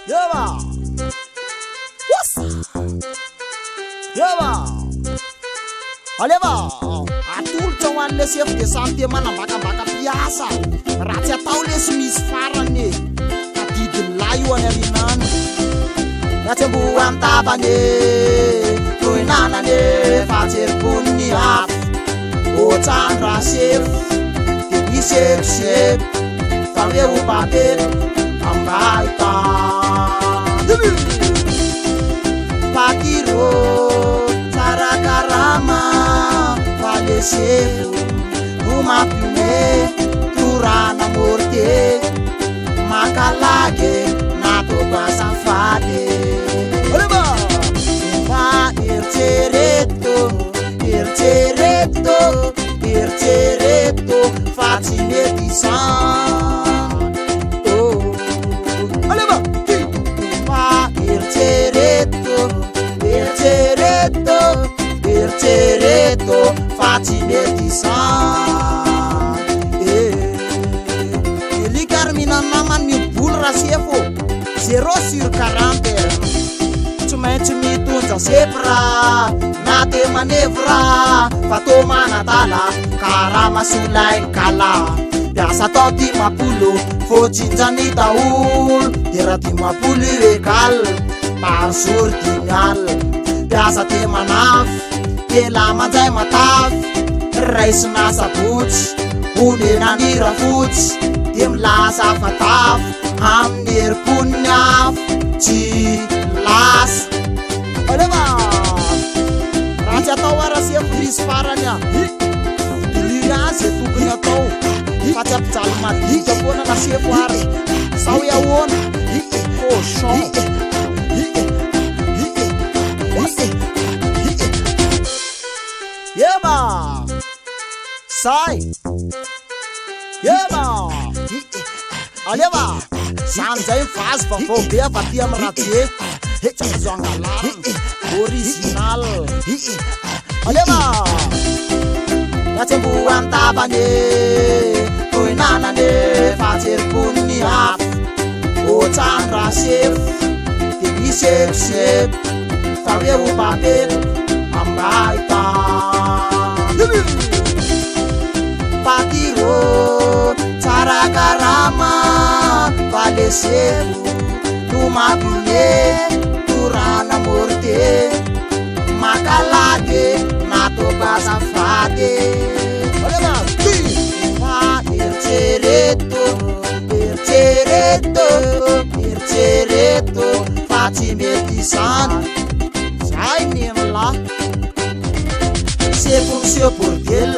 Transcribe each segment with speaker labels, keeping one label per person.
Speaker 1: Yaba. What's Yaba. Aleva. Atul cawan le siap de santi mana baka biasa. Raja tahu le semis farane. Ati de layu anerinan. Raja buan tabane. Tuinana ne fatir punya. O chandra sif. Tibi sif. Famia upapet. Ambaita Pakiro Tarakarama Valeseu Umapume Turana Morte Makalage Nato Basafade Oleba Ma Ircereto Fatine San Ircereto Fatine San Eli Carmina naman mi bul rasiefo 0/40 Tumente mi tunza sepra Nate manevra Fatoma natala Karama sulai kala Biasa toti mapulu Fojinjani taul Dirati mapulu ekal Parsur tinggal Biasa te manaf Kela manjay mataf Rais nasa puts Une nanira futs Tim lasa fataf Amnir punyaf Ci las Oleva Raja tawa rasia fris paranya Dilihan setukunya tau Pacap calmat Japona nasia fuare Sawya won Koshong Yeba Sai Yeba Aleva Sanjay fast for dia patia meratie Chazongalan Original Aleva Yachembuan tabane Tuinana ne Fatir punya O chandra sif Tibi sif Famia upapet Ambaita Pakiro Tarakarama Valeseu Tumapune Turana Morte Makalage Nato Basafade Ircereto Fatime San Sai nimla Sepung portel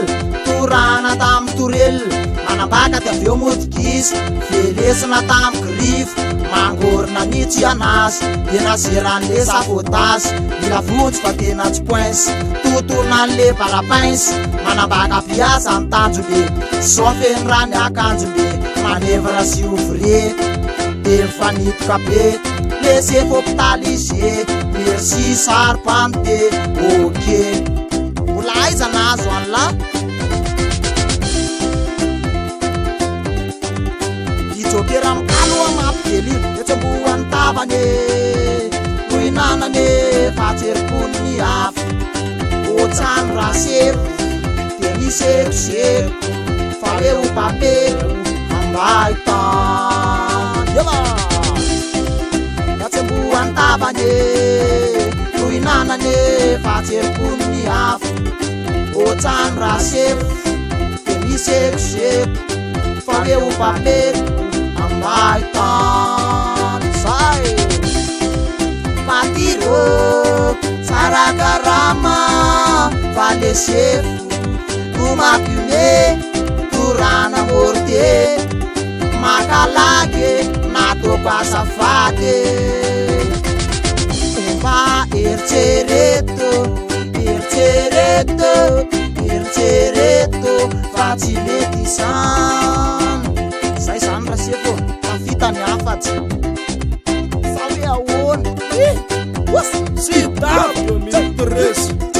Speaker 1: Turana tam turel Manabaka te aveo motikis Velesina tam grif Mangorna ni tianas Dena zeran'le safotas Mila vontsy fa tena tsy pointsy Totonan'le parapins Manabaka piasa ny tanjobe Sofeny rany akanjobe Manevra sy ouvrier De mifanitoka be Laissez hôpitaliser Merci sarpante Ok Aiza nazo alla Ijokera mkalo mapeli Yachembuan tabane Tuinana ne Fatir punya O chandra sef Teni sef Fare upapet Ambaitan Yaba Yachembuan tabane Tuinana ne Fatir punya O chandra sef Teni sef Fare upapet Ambaitan Sai Patiro Tarakarama Valeseu Tumapume Turana Morte Makalage Nato Basafade Umba Ircereto Fatime San Sai san rasiefo Tafita ni afaty Sawi awon
Speaker 2: Cidade, amigo.